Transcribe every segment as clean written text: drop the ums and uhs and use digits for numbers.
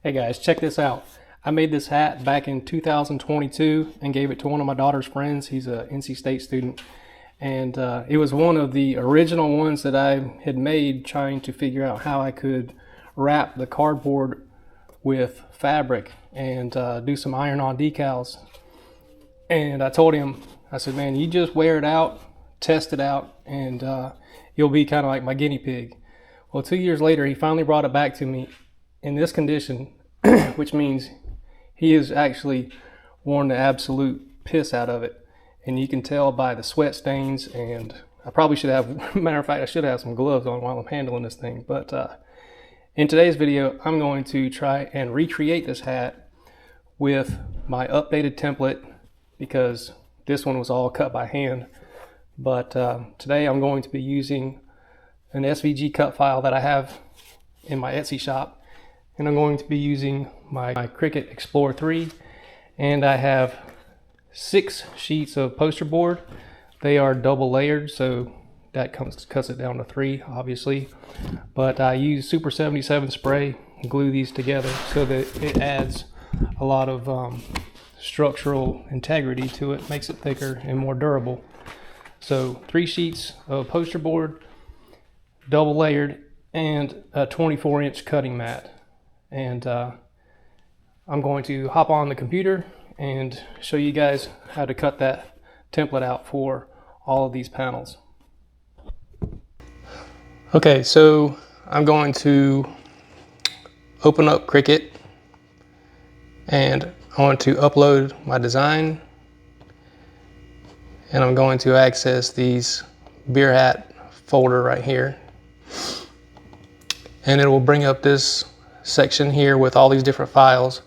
Hey guys, check this out. I made this hat back in 2022 and gave it to one of my daughter's friends. He's a NC State student. And it was one of the original ones that I had made trying to figure out how I could wrap the cardboard with fabric and do some iron-on decals. And I told him, I said, man, you just wear it out, test it out, and you'll be kind of like my guinea pig. Well, 2 years later, he finally brought it back to me in this condition, which means he has actually worn the absolute piss out of it. And you can tell by the sweat stains, and I probably should have, matter of fact, I should have some gloves on while I'm handling this thing. But in today's video, I'm going to try and recreate this hat with my updated template, because this one was all cut by hand. But today I'm going to be using an SVG cut file that I have in my Etsy shop, and I'm going to be using my Cricut Explore 3, and I have 6 sheets of poster board. They are double layered, so that cuts it down to 3, obviously. But I use Super 77 spray and glue these together so that it adds a lot of structural integrity to it, makes it thicker and more durable. So 3 sheets of poster board, double layered, and a 24-inch cutting mat. And I'm going to hop on the computer and show you guys how to cut that template out for all of these panels. Okay, so I'm going to open up Cricut, and I want to upload my design, and I'm going to access these beer hat folder right here, and it will bring up this section here with all these different files.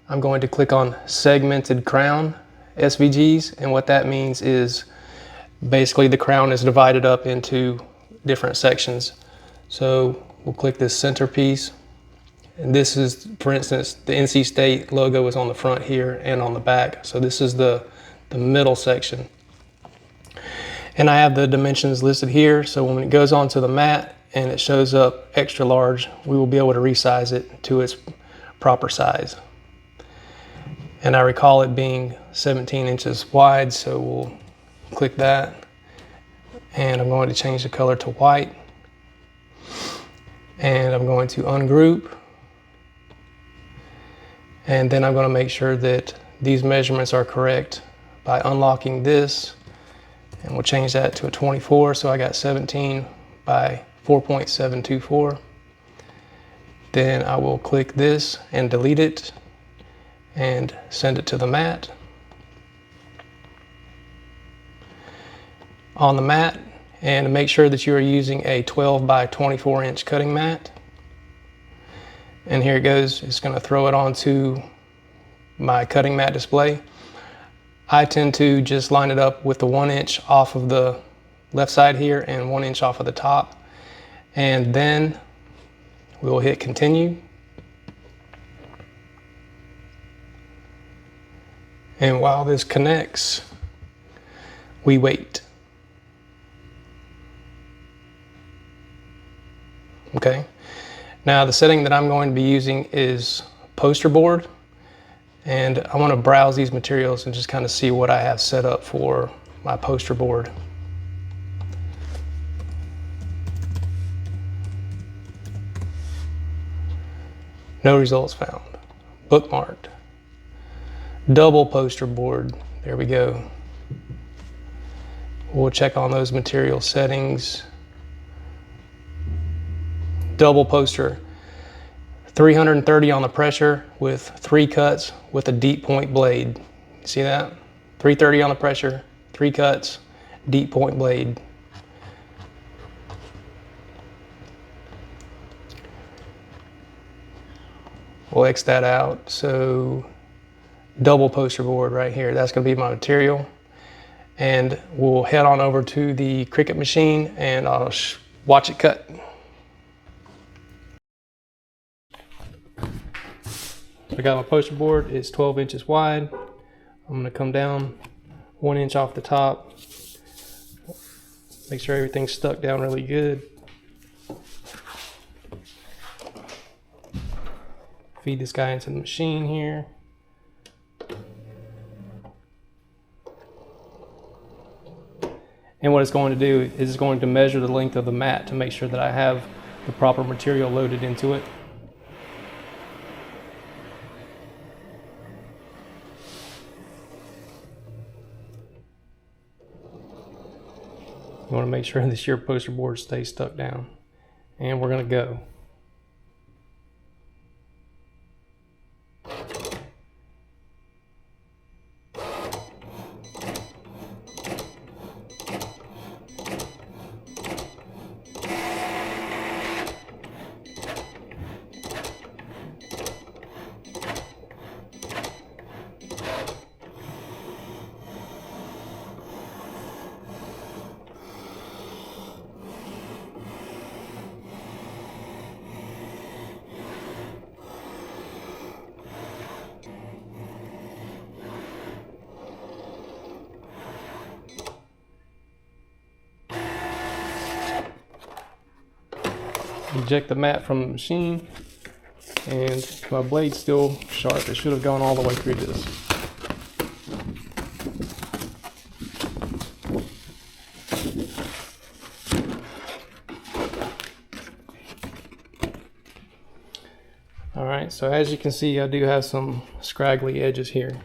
I'm going to click on segmented crown SVGs, and what that means is basically the crown is divided up into different sections. So we'll click this centerpiece, and this is, for instance, the NC State logo is on the front here and on the back. So this is the middle section. And I have the dimensions listed here, so when it goes onto the mat and it shows up extra large, we will be able to resize it to its proper size. And I recall it being 17 inches wide, so we'll click that. And I'm going to change the color to white. And I'm going to ungroup. And then I'm going to make sure that these measurements are correct by unlocking this. And we'll change that to a 24, so I got 17 by 4.724. Then I will click this and delete it and send it to the mat. On the mat, and make sure that you are using a 12 by 24 inch cutting mat. And here it goes. It's going to throw it onto my cutting mat display. I tend to just line it up with the 1 inch off of the left side here and 1 inch off of the top. And then we will hit continue. And while this connects, we wait. Okay. Now the setting that I'm going to be using is poster board. And I want to browse these materials and just kind of see what I have set up for my poster board. No results found. Bookmarked. Double poster board. There we go. We'll check on those material settings. Double poster. 330 on the pressure with 3 cuts with a deep point blade. See that? 330 on the pressure, 3 cuts, deep point blade. We'll X that out. So double poster board right here. That's going to be my material. And we'll head on over to the Cricut machine and I'll watch it cut. I got my poster board. It's 12 inches wide. I'm going to come down 1 inch off the top. Make sure everything's stuck down really good. feed this guy into the machine here. And what it's going to do is it's going to measure the length of the mat to make sure that I have the proper material loaded into it. You want to make sure this your poster board stays stuck down. And we're going to go. Eject the mat from the machine, and my blade's still sharp. It should have gone all the way through this. All right, so as you can see, I do have some scraggly edges here.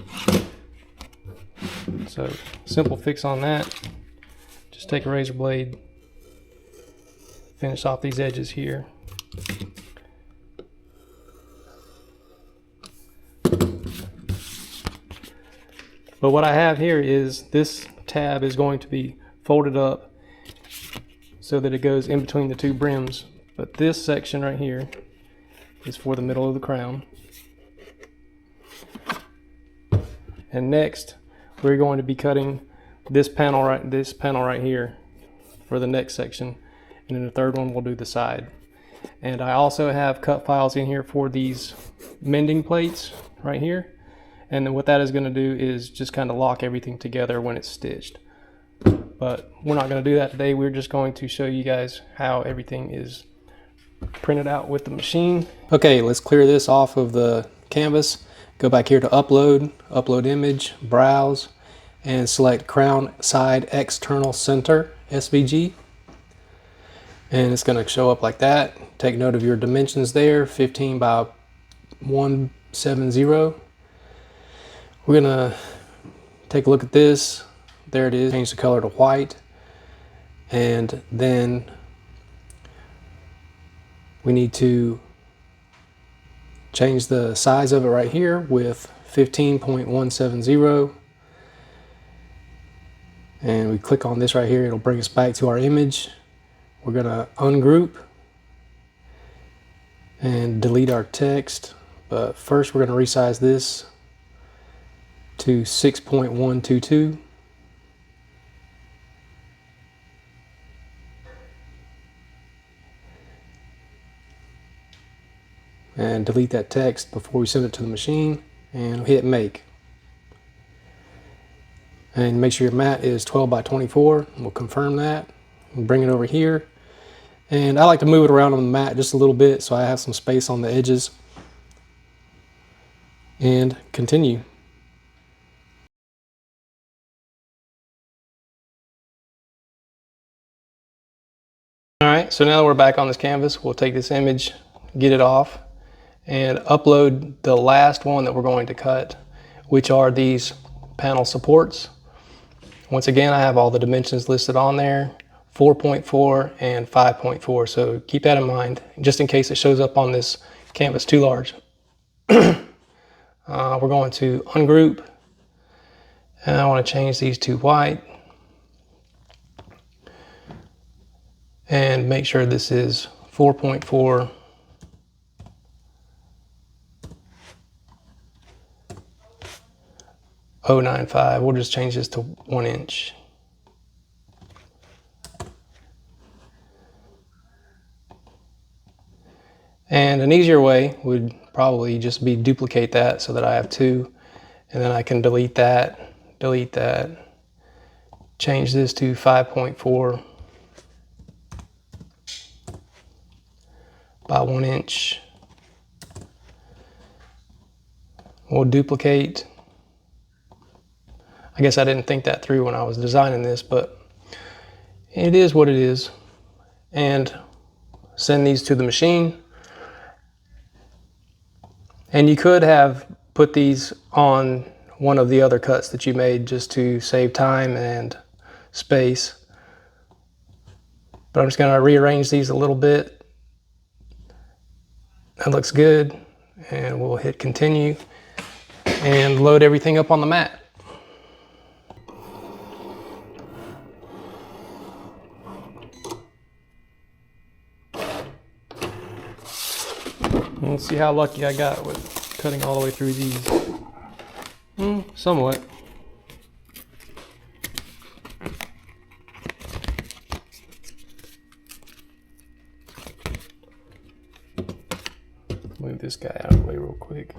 So simple fix on that. Just take a razor blade, finish off these edges here. But what I have here is this tab is going to be folded up so that it goes in between the two brims. But this section right here is for the middle of the crown. And next, we're going to be cutting this panel right here for the next section. And then the third one we'll do the side. And I also have cut files in here for these mending plates right here. And then what that is going to do is just kind of lock everything together when it's stitched. But we're not going to do that today. We're just going to show you guys how everything is printed out with the machine. Okay, let's clear this off of the canvas. Go back here to upload, upload image, browse, and select crown side external center SVG. And it's going to show up like that. Take note of your dimensions there, 15 by 170. We're going to take a look at this. There it is. Change the color to white. And then we need to change the size of it right here with 15.170. And we click on this right here. It'll bring us back to our image. We're going to ungroup and delete our text. But first we're going to resize this to 6.122. And delete that text before we send it to the machine, and hit make. And make sure your mat is 12 by 24. We'll confirm that and bring it over here. And I like to move it around on the mat just a little bit so I have some space on the edges. And continue. All right, so now that we're back on this canvas, we'll take this image, get it off, and upload the last one that we're going to cut, which are these panel supports. Once again, I have all the dimensions listed on there, 4.4 and 5.4, so keep that in mind, just in case it shows up on this canvas too large. We're going to ungroup, and I want to change these to white, and make sure this is 4.4 0.95. We'll just change this to 1 inch. And an easier way would probably just be duplicate that so that I have two, and then I can delete that, change this to 5.4 by 1 inch, We'll duplicate. I guess I didn't think that through when I was designing this, but it is what it is. And send these to the machine. And you could have put these on one of the other cuts that you made just to save time and space. But I'm just going to rearrange these a little bit. That looks good. And we'll hit continue and load everything up on the mat. Let's see how lucky I got with cutting all the way through these. Somewhat. Move this guy out of the way real quick.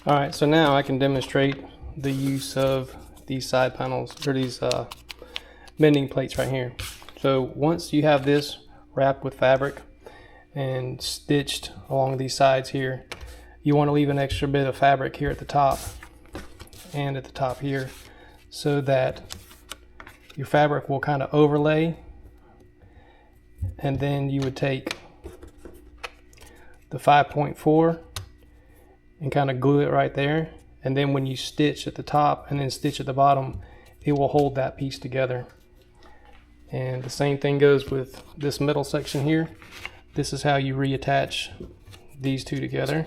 All right, so now I can demonstrate the use of these side panels, or these mending plates right here. So once you have this wrapped with fabric and stitched along these sides here, you want to leave an extra bit of fabric here at the top and at the top here, so that your fabric will kind of overlay, and then you would take the 5.4 and kind of glue it right there, and then when you stitch at the top and then stitch at the bottom, it will hold that piece together. And the same thing goes with this middle section here. This is how you reattach these two together.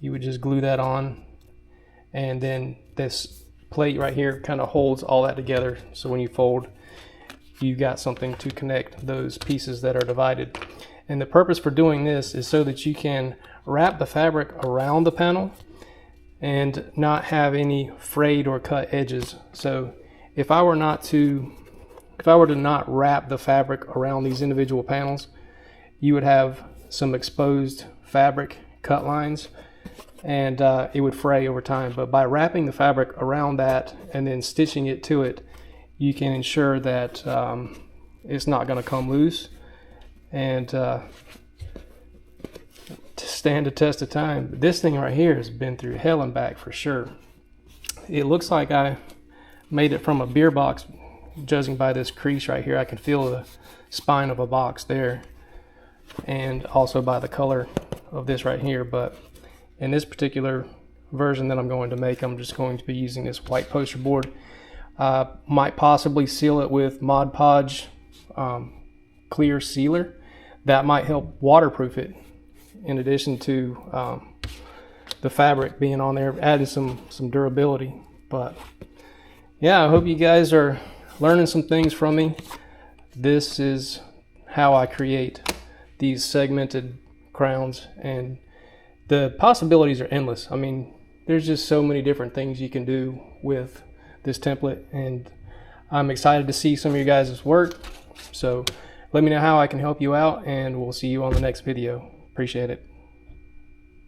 You would just glue that on, and then this plate right here kind of holds all that together, so when you fold, you got something to connect those pieces that are divided. And the purpose for doing this is so that you can wrap the fabric around the panel and not have any frayed or cut edges. So if I were to not wrap the fabric around these individual panels, you would have some exposed fabric cut lines, and it would fray over time. But by wrapping the fabric around that and then stitching it to it, you can ensure that it's not going to come loose and to stand the test of time. This thing right here has been through hell and back for sure. It looks like I made it from a beer box, judging by this crease right here. I can feel the spine of a box there, and also by the color of this right here. But in this particular version that I'm going to make, I'm just going to be using this white poster board. Might possibly seal it with Mod Podge clear sealer. That might help waterproof it, in addition to the fabric being on there, adding some durability. But yeah, I hope you guys are learning some things from me. This is how I create these segmented crowns, and the possibilities are endless. I mean, there's just so many different things you can do with this template, and I'm excited to see some of you guys' work. So let me know how I can help you out, and we'll see you on the next video. Appreciate it.